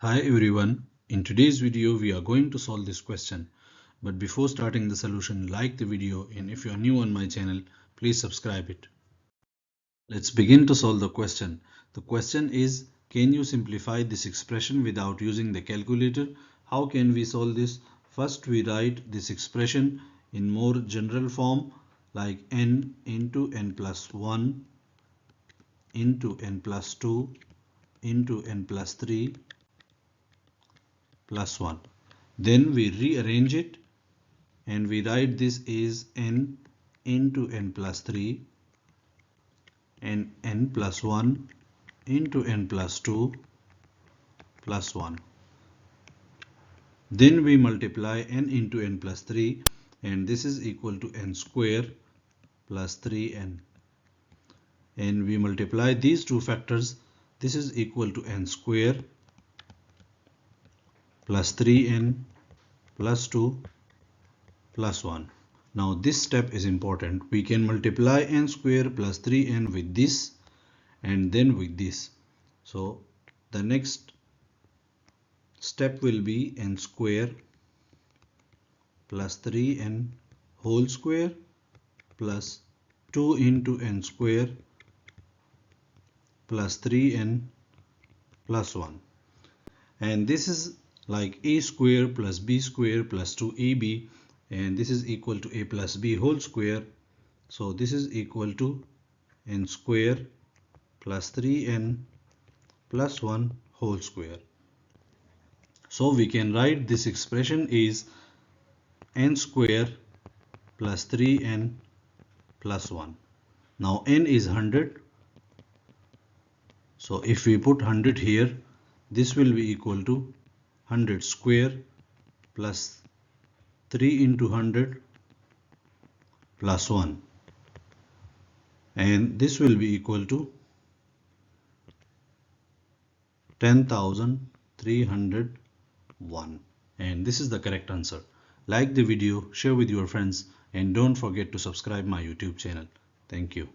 Hi everyone, in today's video we are going to solve this question. But before starting the solution, like the video, and if you are new on my channel, please subscribe it. Let's begin to solve the question. The question is, can you simplify this expression without using the calculator? How can we solve this? First we write this expression in more general form like n into n plus 1 into n plus 2 into n plus 3 plus 1. Then we rearrange it and we write this is n into n plus 3 and n plus 1 into n plus 2 plus 1. Then we multiply n into n plus 3 and this is equal to n square plus 3n. And we multiply these two factors. This is equal to n square plus 3n plus 2 plus 1. Now this step is important. We can multiply n square plus 3n with this and then with this. So the next step will be n square plus 3n whole square plus 2 into n square plus 3n plus 1. And this is like a square plus b square plus 2ab, and this is equal to a plus b whole square. So this is equal to n square plus 3n plus 1 whole square. So we can write this expression is n square plus 3n plus 1. Now n is 100. So if we put 100 here, this will be equal to 100 square plus 3 into 100 plus 1. And this will be equal to 10,301. And this is the correct answer. Like the video, share with your friends, and don't forget to subscribe my YouTube channel. Thank you.